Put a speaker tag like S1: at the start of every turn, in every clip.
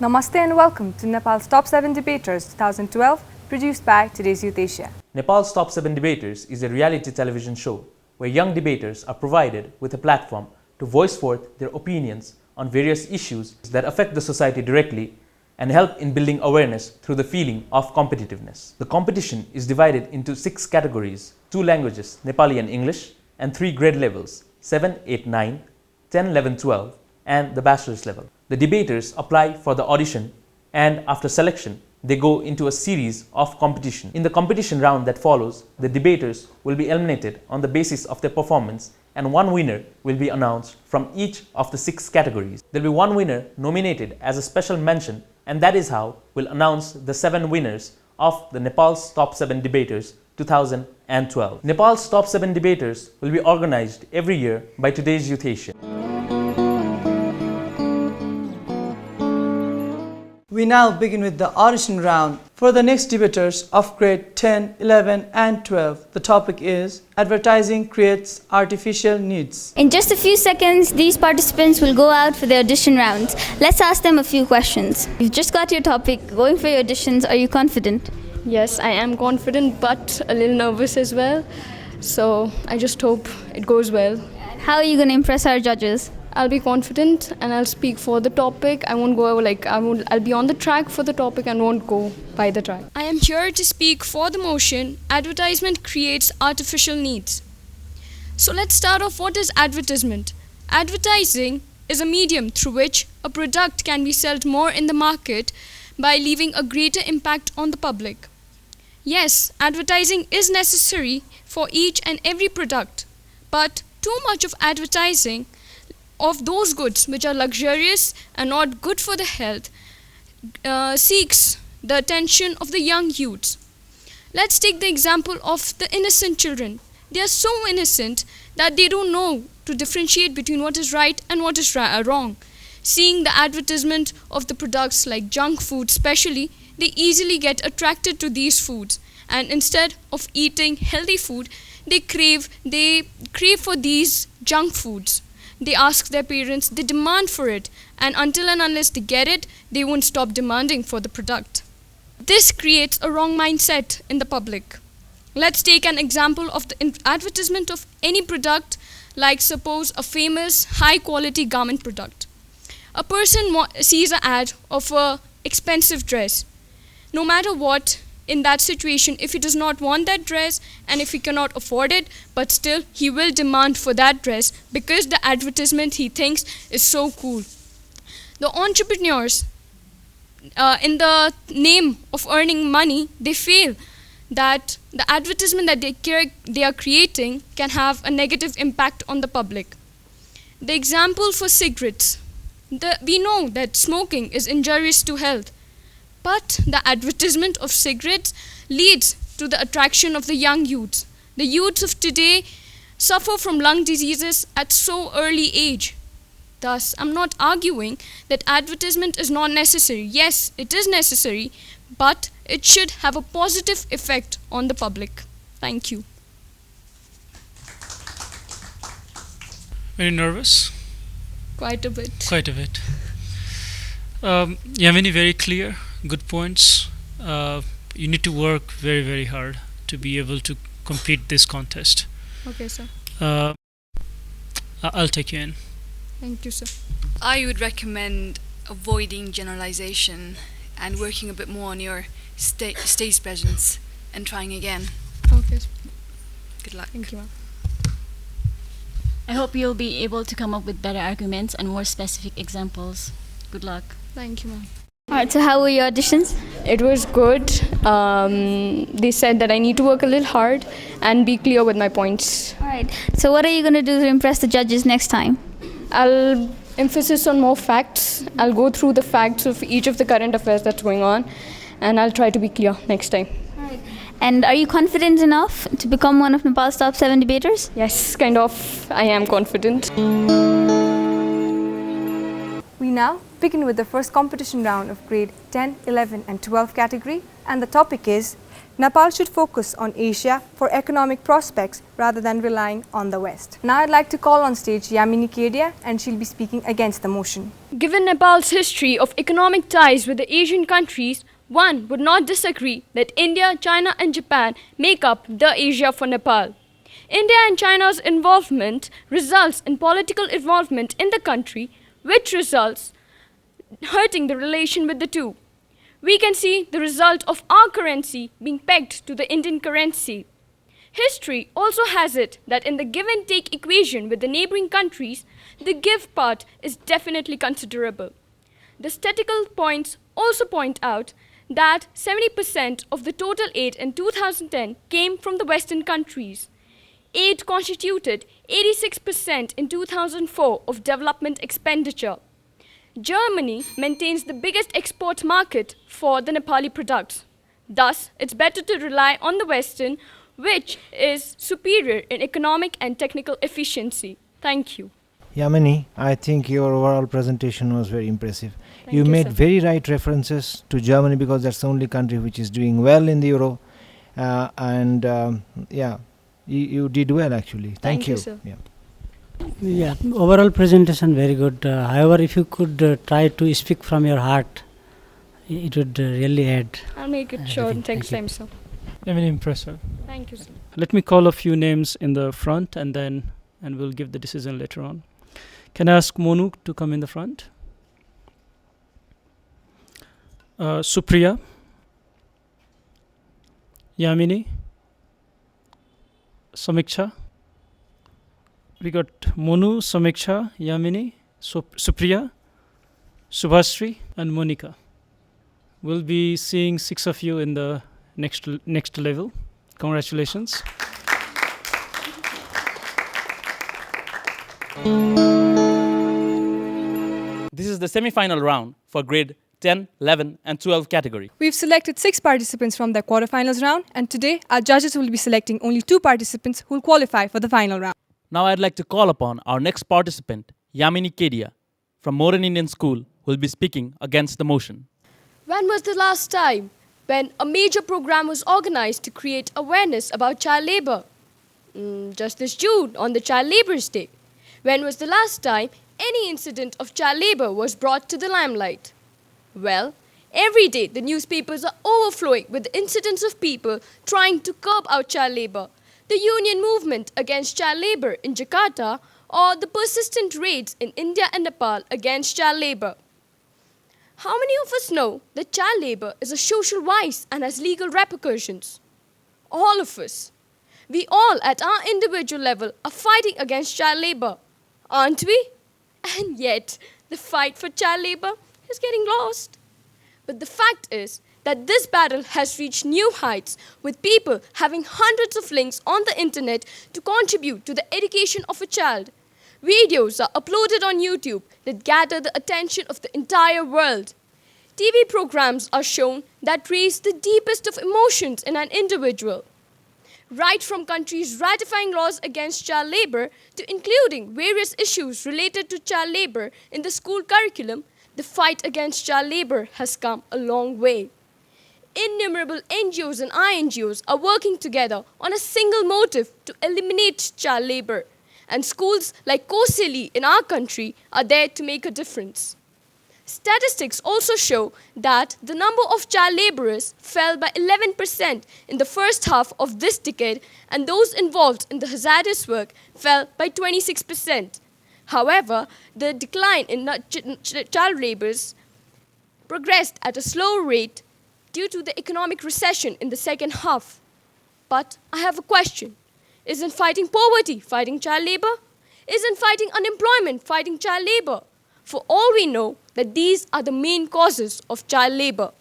S1: Namaste and welcome to Nepal's Top 7 Debaters 2012, produced by Today's Youth Asia.
S2: Nepal's Top 7 Debaters is a reality television show where young debaters are provided with a platform to voice forth their opinions on various issues that affect the society directly and help in building awareness through the feeling of competitiveness. The competition is divided into 6 categories: 2 languages, Nepali and English, and 3 grade levels, 7, 8, 9, 10, 11, 12, and the bachelor's level. The debaters apply for the audition, and after selection, they go into a series of competition. In the competition round that follows, the debaters will be eliminated on the basis of their performance, and one winner will be announced from each of the 6 categories. There will be one winner nominated as a special mention, and that is how we'll announce the 7 winners of the Nepal's Top 7 Debaters 2012. Nepal's Top 7 Debaters will be organized every year by Today's Youth Asia.
S3: We now begin with the audition round for the next debaters of grade 10, 11 and 12. The topic is Advertising Creates Artificial Needs.
S4: In just a few seconds, these participants will go out for their audition rounds. Let's ask them a few questions. You've just got your topic, going for your auditions. Are you confident?
S5: Yes, I am confident but a little nervous as well. So I just hope it goes well.
S4: How are you going to impress our judges?
S5: I'll be confident and I'll speak for the topic. I won't go I'll be on the track for the topic and won't go by the track.
S6: I am here to speak for the motion, advertisement creates artificial needs. So let's start off. What is advertisement? Advertising is a medium through which a product can be sold more in the market by leaving a greater impact on the public. Yes, advertising is necessary for each and every product, but too much of advertising of those goods which are luxurious and not good for the health seeks the attention of the young youths. Let's take the example of the innocent children. They are so innocent that they don't know to differentiate between what is right and what is wrong. Seeing the advertisement of the products like junk food especially, they easily get attracted to these foods, and instead of eating healthy food, they crave for these junk foods. They ask their parents, they demand for it, and until and unless they get it, they won't stop demanding for the product. This creates a wrong mindset in the public. Let's take an example of the advertisement of any product, like suppose a famous high-quality garment product. A person sees an ad of an expensive dress. No matter what, in that situation, if he does not want that dress and if he cannot afford it, but still he will demand for that dress because the advertisement he thinks is so cool. The entrepreneurs, in the name of earning money, they fail that the advertisement that they are creating can have a negative impact on the public. The example for cigarettes. We know that smoking is injurious to health, but the advertisement of cigarettes leads to the attraction of the young youths. The youths of today suffer from lung diseases at so early age. Thus, I'm not arguing that advertisement is not necessary. Yes, it is necessary, but it should have a positive effect on the public. Thank you.
S7: Very nervous?
S6: Quite a bit.
S7: Quite a bit. Yamini, very clear, good points. You need to work very, very hard to be able to complete this contest.
S6: Okay, sir.
S7: I'll take you in.
S6: Thank you, sir.
S8: I would recommend avoiding generalization and working a bit more on your stage presence and trying again.
S6: Okay.
S8: Good luck.
S6: Thank you, ma'am.
S9: I hope you'll be able to come up with better arguments and more specific examples. Good luck.
S6: Thank you, ma'am.
S4: Alright, so how were your auditions?
S5: It was good. They said that I need to work a little hard and be clear with my points.
S4: Alright, so what are you going to do to impress the judges next time?
S5: I'll emphasis on more facts. I'll go through the facts of each of the current affairs that's going on, and I'll try to be clear next time.
S4: Alright. And are you confident enough to become one of Nepal's top 7 debaters?
S5: Yes, kind of. I am confident.
S1: We now begin with the first competition round of grade 10, 11 and 12 category, and the topic is Nepal should focus on Asia for economic prospects rather than relying on the West. Now I'd like to call on stage Yamini Kedia, and she'll be speaking against the motion.
S6: Given Nepal's history of economic ties with the Asian countries, one would not disagree that India, China and Japan make up the Asia for Nepal. India and China's involvement results in political involvement in the country, which results hurting the relation with the two. We can see the result of our currency being pegged to the Indian currency. History also has it that in the give and take equation with the neighboring countries, the give part is definitely considerable. The statistical points also point out that 70% of the total aid in 2010 came from the Western countries. Aid constituted 86% in 2004 of development expenditure. Germany maintains the biggest export market for the Nepali products. Thus, it's better to rely on the Western, which is superior in economic and technical efficiency. Thank you.
S10: Yamini, I think your overall presentation was very impressive. You made
S6: sir.
S10: very right references to Germany because that's the only country which is doing well in the Euro. You did well actually. Thank you.
S6: Sir.
S10: Yeah.
S11: Yeah, overall presentation very good. However, if you could try to speak from your heart, it would really add.
S6: I'll make it short. Thanks, time, sir.
S7: Very impressive.
S6: Thank you, sir.
S7: Let me call a few names in the front and we'll give the decision later on. Can I ask Monu to come in the front? Supriya, Yamini, Samiksha. We got Monu, Samiksha, Yamini, Supriya, Subhasri and Monica. We'll be seeing 6 of you in the next level. Congratulations.
S2: This is the semi-final round for grade 10, 11 and 12 category.
S1: We've selected 6 participants from the quarterfinals round, and today our judges will be selecting only 2 participants who will qualify for the final round.
S2: Now I'd like to call upon our next participant, Yamini Kedia, from Modern Indian School, who will be speaking against the motion.
S6: When was the last time when a major program was organized to create awareness about child labor? Just this June, on the Child Labour's Day. When was the last time any incident of child labor was brought to the limelight? Well, every day the newspapers are overflowing with the incidents of people trying to curb out child labor, the union movement against child labor in Jakarta, or the persistent raids in India and Nepal against child labor. How many of us know that child labor is a social vice and has legal repercussions? All of us. We all at our individual level are fighting against child labor, aren't we? And yet, the fight for child labor is getting lost. But the fact is that this battle has reached new heights, with people having hundreds of links on the internet to contribute to the education of a child. Videos are uploaded on YouTube that gather the attention of the entire world. TV programs are shown that raise the deepest of emotions in an individual. Right from countries ratifying laws against child labor to including various issues related to child labor in the school curriculum, the fight against child labor has come a long way. Innumerable NGOs and INGOs are working together on a single motive to eliminate child labor, and schools like Koseli in our country are there to make a difference. Statistics also show that the number of child laborers fell by 11% in the first half of this decade, and those involved in the hazardous work fell by 26%. However, the decline in child laborers progressed at a slower rate due to the economic recession in the second half. But I have a question. Isn't fighting poverty fighting child labor? Isn't fighting unemployment fighting child labor? For all we know that these are the main causes of child labor.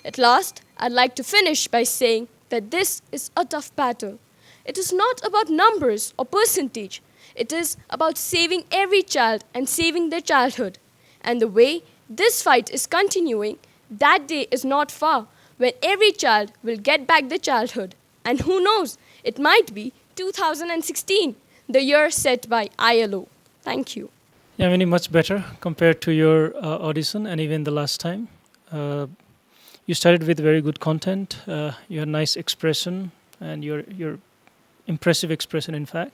S6: At last, I'd like to finish by saying that this is a tough battle. It is not about numbers or percentage. It is about saving every child and saving their childhood. And the way this fight is continuing, that day is not far when every child will get back their childhood. And who knows, it might be 2016, the year set by ILO. Thank you.
S7: Yamini, much better compared to your audition and even the last time. You You started with very good content. You had nice expression and your impressive expression, in fact.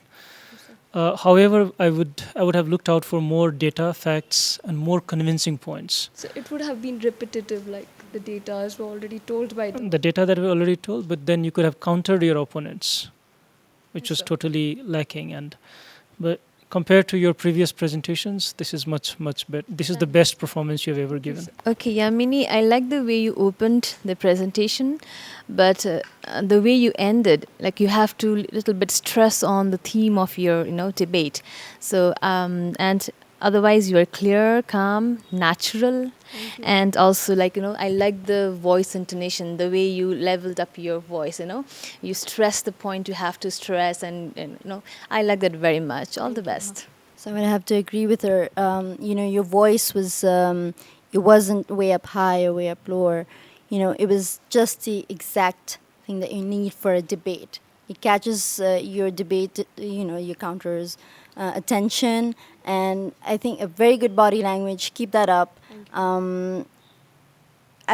S7: However, I would have looked out for more data, facts, and more convincing points.
S6: So it would have been repetitive, like the data were already told by them.
S7: The data that we already told, but then you could have countered your opponents, which was totally lacking. But compared to your previous presentations, this is much better. This is the best performance you have ever given.
S12: Okay, Yamini, I like the way you opened the presentation, but the way you ended, like you have to little bit stress on the theme of your debate. So and otherwise you are clear, calm, natural, and also I like the voice intonation, the way you leveled up your voice. You stress the point you have to stress, and I like that very much. All the best.
S13: So I'm gonna have to agree with her. Your voice was it wasn't way up high or way up lower. It was just the exact thing that you need for a debate. It catches your debate, your counters' attention, and I think a very good body language. Keep that up. I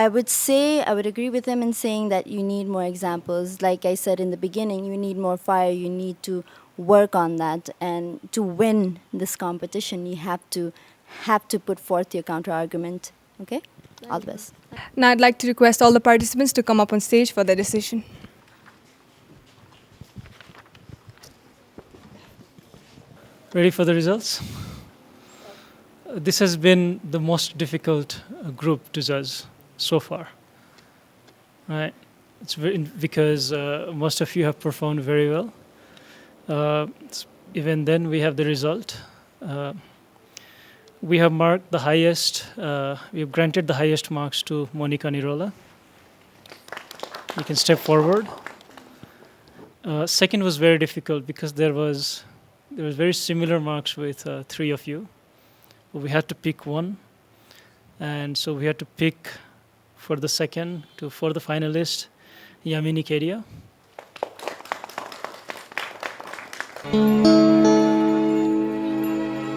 S13: would agree with him in saying that you need more examples. Like I said in the beginning, you need more fire. You need to work on that, and to win this competition, you have to put forth your counter argument. Okay, all the best.
S1: Now I'd like to request all the participants to come up on stage for their decision.
S7: Ready for the results? This has been the most difficult group to judge so far. Right? It's because most of you have performed very well. Even then, we have the result. We have marked the highest. We have granted the highest marks to Monica Nirola. You can step forward. Second was very difficult because there was very similar marks with three of you. We had to pick one, and so we had to pick for the second for the finalist, Yamini Kedia.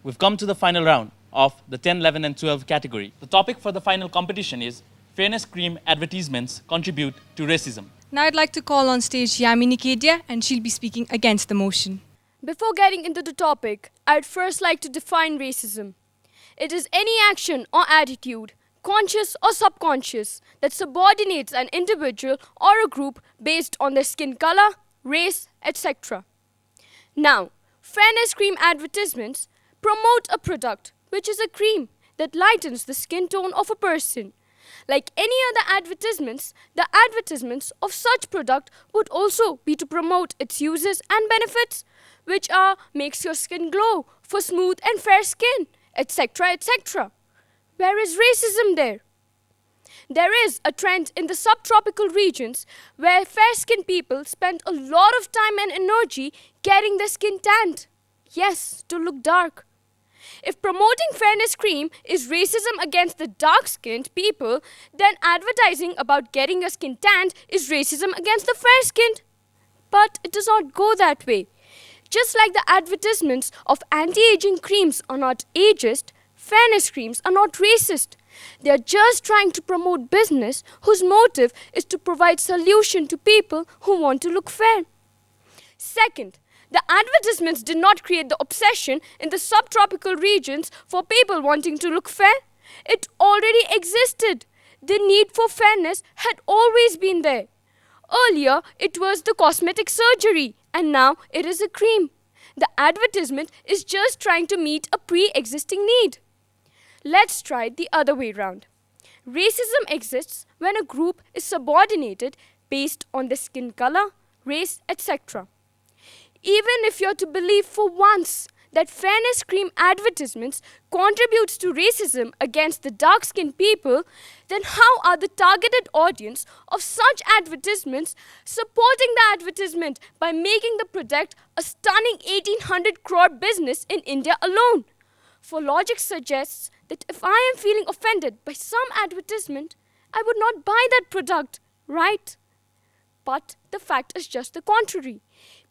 S2: We've come to the final round of the 10, 11, and 12 category. The topic for the final competition is Fairness Cream Advertisements Contribute to Racism.
S1: Now I'd like to call on stage Yamini Kedia, and she'll be speaking against the motion.
S6: Before getting into the topic, I'd first like to define racism. It is any action or attitude, conscious or subconscious, that subordinates an individual or a group based on their skin color, race, etc. Now, fairness cream advertisements promote a product, which is a cream that lightens the skin tone of a person. Like any other advertisements, the advertisements of such product would also be to promote its uses and benefits, which are makes your skin glow for smooth and fair skin, etc., etc. Where is racism there? There is a trend in the subtropical regions where fair-skinned people spend a lot of time and energy getting their skin tanned. Yes, to look dark. If promoting fairness cream is racism against the dark-skinned people, then advertising about getting your skin tanned is racism against the fair-skinned. But it does not go that way. Just like the advertisements of anti-aging creams are not ageist, fairness creams are not racist. They are just trying to promote business whose motive is to provide solution to people who want to look fair. Second, the advertisements did not create the obsession in the subtropical regions for people wanting to look fair. It already existed. The need for fairness had always been there. Earlier, it was the cosmetic surgery, and now it is a cream. The advertisement is just trying to meet a pre-existing need. Let's try it the other way round. Racism exists when a group is subordinated based on their skin color, race, etc. Even if you're to believe for once that fairness cream advertisements contributes to racism against the dark-skinned people, then how are the targeted audience of such advertisements supporting the advertisement by making the product a stunning 1800 crore business in India alone? For logic suggests that if I am feeling offended by some advertisement, I would not buy that product, right? But the fact is just the contrary.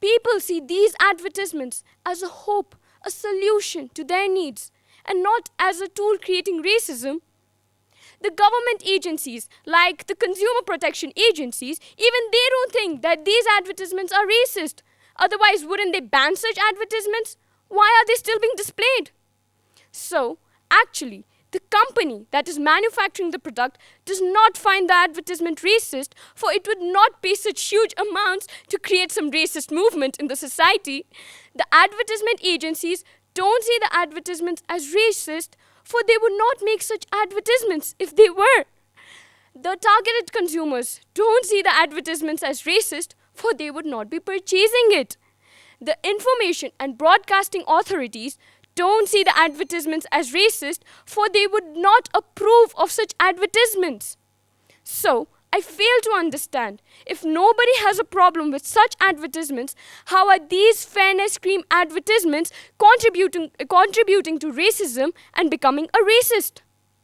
S6: People see these advertisements as a hope, a solution to their needs, and not as a tool creating racism. the government agencies, like the consumer protection agencies, even they don't think that these advertisements are racist. Otherwise, wouldn't they ban such advertisements? Why are they still being displayed? So, actually, the company that is manufacturing the product does not find the advertisement racist, for it would not pay such huge amounts to create some racist movement in the society. The advertisement agencies don't see the advertisements as racist, for they would not make such advertisements if they were. The targeted consumers don't see the advertisements as racist, for they would not be purchasing it. The information and broadcasting authorities don't see the advertisements as racist, for they would not approve of such advertisements. So, I fail to understand, if nobody has a problem with such advertisements, how are these fairness cream advertisements contributing to racism and becoming a racist?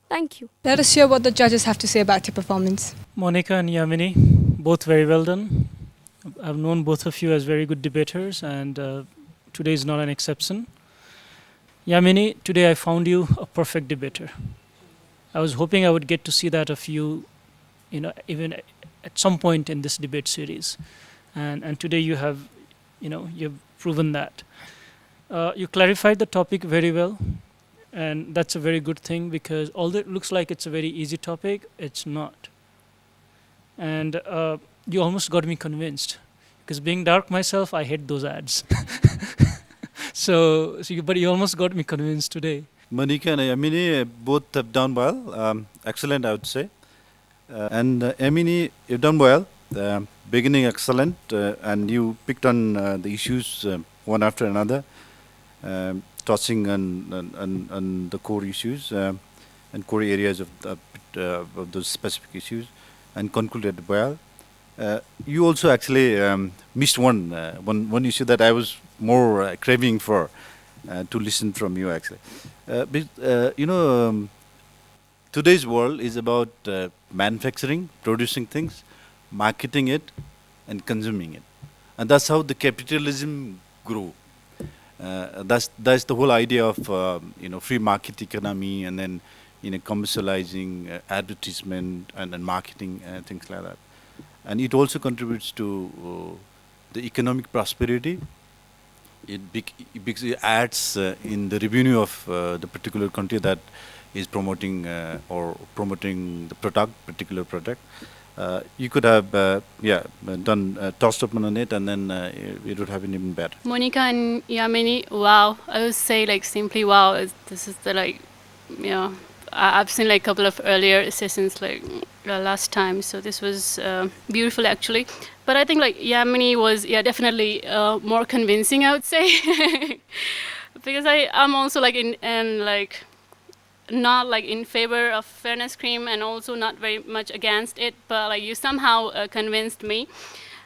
S6: Thank you.
S1: Let us hear what the judges have to say about your performance.
S7: Monica and Yamini, both very well done. I've known both of you as very good debaters, and today is not an exception. Yamini, today I found you a perfect debater. I was hoping I would get to see that of you, even at some point in this debate series. And today you have, you've proven that. You clarified the topic very well, and that's a very good thing, because although it looks like it's a very easy topic, it's not. And you almost got me convinced, because being dark myself, I hate those ads. But you almost got me convinced today.
S14: Monica and Yamini both have done well. Excellent, I would say. And Yamini, you've done well. Beginning excellent, and you picked on the issues one after another, touching on the core issues and core areas of those specific issues, and concluded well. You also actually missed one issue that I was more craving for to listen from you, actually. Today's world is about manufacturing, producing things, marketing it, and consuming it, and that's how the capitalism grew. That's the whole idea of free market economy, and then commercializing advertisement and marketing and things like that. And it also contributes to the economic prosperity. It adds in the revenue of the particular country that is promoting the particular product. You could have done tossed up on it, and then it would have been even better.
S9: Monica and Yamini, wow! I would say simply wow. This is I've seen a couple of earlier sessions last time, so this was beautiful actually. But I think Yamini was definitely more convincing, I would say, because I'm also not in favor of fairness cream, and also not very much against it. But you somehow convinced me,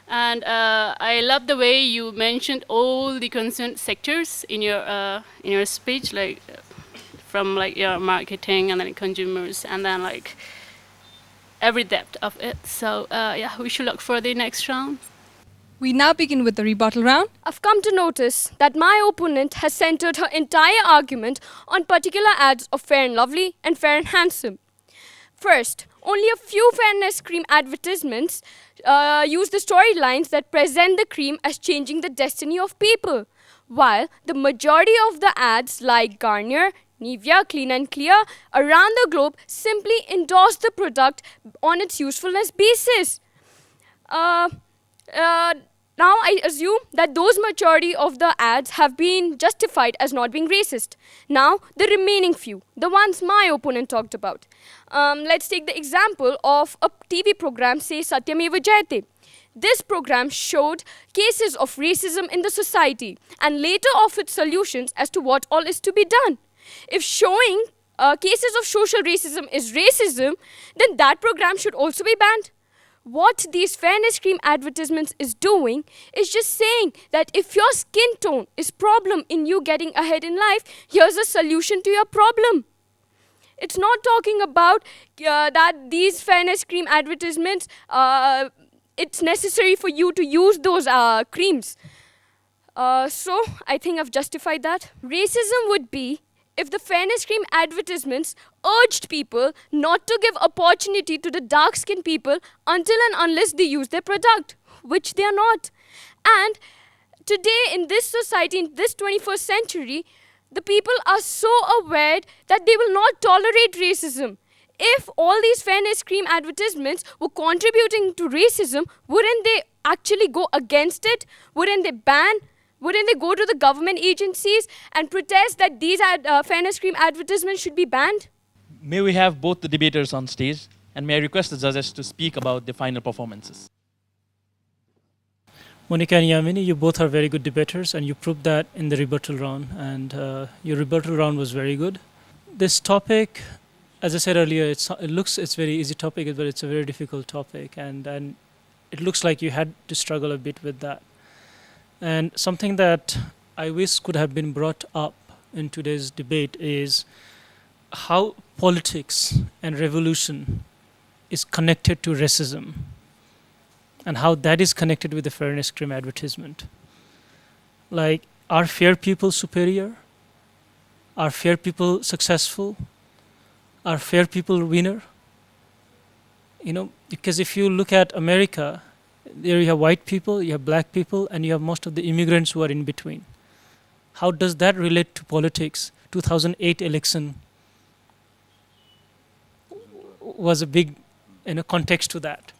S9: and I love the way you mentioned all the concerned sectors in your speech, from your marketing, and then consumers, and then every depth of it. So we should look for the next round.
S1: We now begin with the rebuttal round.
S6: I've come to notice that my opponent has centered her entire argument on particular ads of Fair and Lovely and Fair and Handsome. First, only a few fairness cream advertisements use the storylines that present the cream as changing the destiny of people, while the majority of the ads like Garnier, Nivea, Clean and Clear around the globe simply endorse the product on its usefulness basis. Now I assume that those majority of the ads have been justified as not being racist. Now the remaining few, the ones my opponent talked about. Let's take the example of a TV program, say Satyameva Jayate. This program showed cases of racism in the society and later offered solutions as to what all is to be done. If showing cases of social racism is racism, then that program should also be banned. What these fairness cream advertisements is doing is just saying that if your skin tone is problem in you getting ahead in life, here's a solution to your problem. It's not talking about that these fairness cream advertisements, it's necessary for you to use those creams. So I think I've justified that. Racism would be if the fairness cream advertisements urged people not to give opportunity to the dark-skinned people until and unless they use their product, which they are not. And today in this society, in this 21st century, the people are so aware that they will not tolerate racism. If all these fairness cream advertisements were contributing to racism, wouldn't they actually go against it? Wouldn't they ban? Wouldn't they go to the government agencies and protest that these fairness cream advertisements should be banned?
S2: May we have both the debaters on stage, and may I request the judges to speak about the final performances.
S7: Monica and Yamini, you both are very good debaters, and you proved that in the rebuttal round, and your rebuttal round was very good. This topic, as I said earlier, it's very easy topic, but it's a very difficult topic, and it looks like you had to struggle a bit with that. And something that I wish could have been brought up in today's debate is how politics and revolution is connected to racism, and how that is connected with the fairness cream advertisement. Like, are fair people superior? Are fair people successful? Are fair people winner? You know, because if you look at America, there you have white people, you have black people, and you have most of the immigrants who are in between. How does that relate to politics? 2008 election was a big context to that.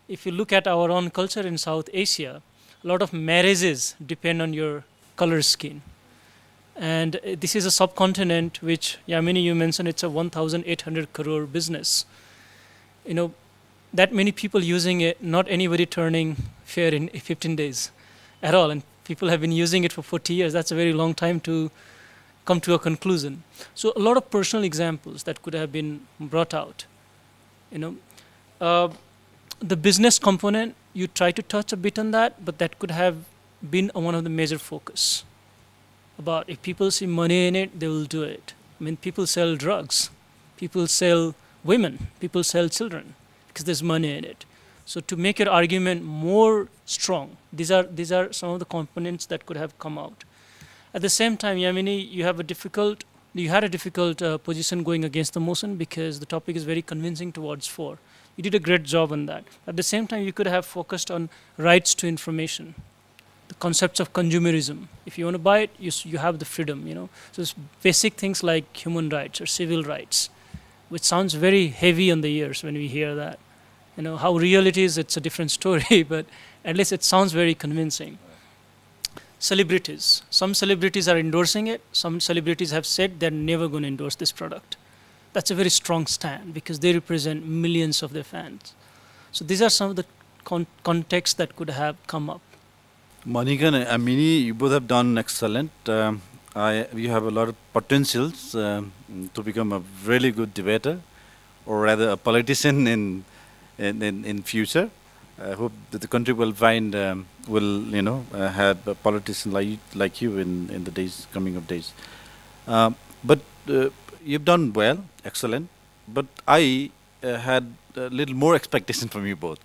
S7: If you look at our own culture in South Asia, a lot of marriages depend on your color skin. And this is a subcontinent which, Yamini, you mentioned it's a 1,800 crore business. You know, that many people using it, not anybody turning fair in 15 days at all. And people have been using it for 40 years. That's a very long time to come to a conclusion. So a lot of personal examples that could have been brought out. You know, the business component, you try to touch a bit on that, but that could have been one of the major focus. About if people see money in it, they will do it. I mean, people sell drugs, people sell women, people sell children, because there's money in it. So to make your argument more strong, these are some of the components that could have come out. At the same time, Yamini, you had a difficult position going against the motion, because the topic is very convincing towards 4. You did a great job on that. At the same time, you could have focused on rights to information, the concepts of consumerism. If you want to buy it, you have the freedom, you know. So it's basic things like human rights or civil rights, which sounds very heavy on the ears when we hear that. You know, how real it is, it's a different story, but at least it sounds very convincing. Celebrities. Some celebrities are endorsing it. Some celebrities have said they're never going to endorse this product. That's a very strong stand, because they represent millions of their fans. So these are some of the contexts that could have come up.
S14: Monica and Yamini, you both have done excellent. You have a lot of potentials to become a really good debater, or rather a politician in future. I hope that the country will find have a politician like you in the coming days. But you've done well, excellent. But I had a little more expectation from you both,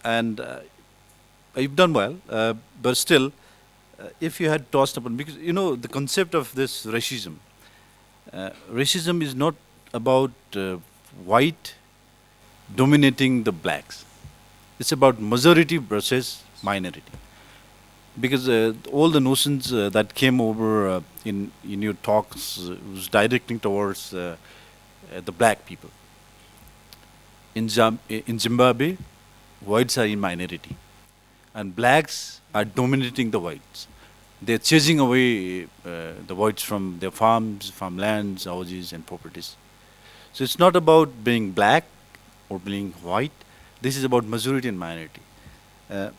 S14: and you've done well. But still, if you had tossed upon, because you know the concept of this racism. Racism is not about white dominating the blacks. It's about majority versus minority. Because all the notions that came over in your talks was directing towards the black people. In Zimbabwe, whites are in minority, and blacks are dominating the whites. They're chasing away the whites from their farms, farmlands, houses, and properties. So it's not about being black or being white. This is about majority and minority.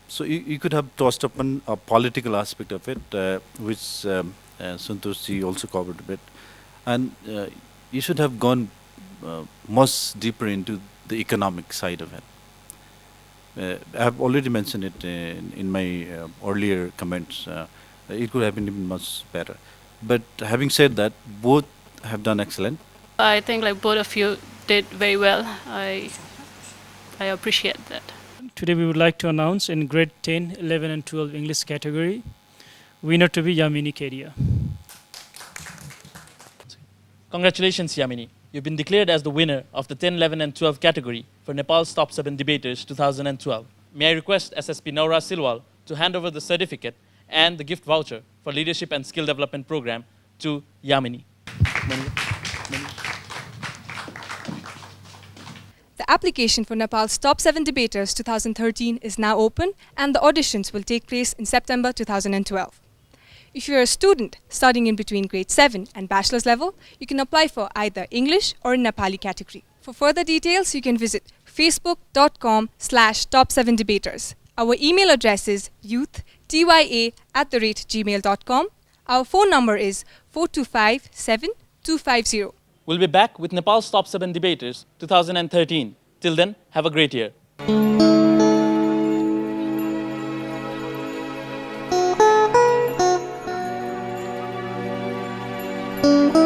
S14: So you could have tossed upon a political aspect of it, which Santoshji also covered a bit. And you should have gone much deeper into the economic side of it. I have already mentioned it in my earlier comments. It could have been even much better. But having said that, both have done excellent.
S9: I think like both of you did very well. I appreciate that.
S7: Today we would like to announce in grade 10, 11 and 12 English category, winner to be Yamini Kedia.
S15: Congratulations, Yamini. You've been declared as the winner of the 10, 11 and 12 category for Nepal's Top 7 Debaters 2012. May I request SSP Naura Silwal to hand over the certificate and the gift voucher for Leadership and Skill Development Program to Yamini.
S1: The application for Nepal's Top 7 Debaters 2013 is now open, and the auditions will take place in September 2012. If you are a student studying in between grade 7 and bachelor's level, you can apply for either English or Nepali category. For further details, you can visit facebook.com/top7debaters. Our email address is youthtya@gmail.com. Our phone number is 425-7250.
S15: We'll be back with Nepal's Top 7 Debaters 2013. Till then, have a great year.
S16: Thank you.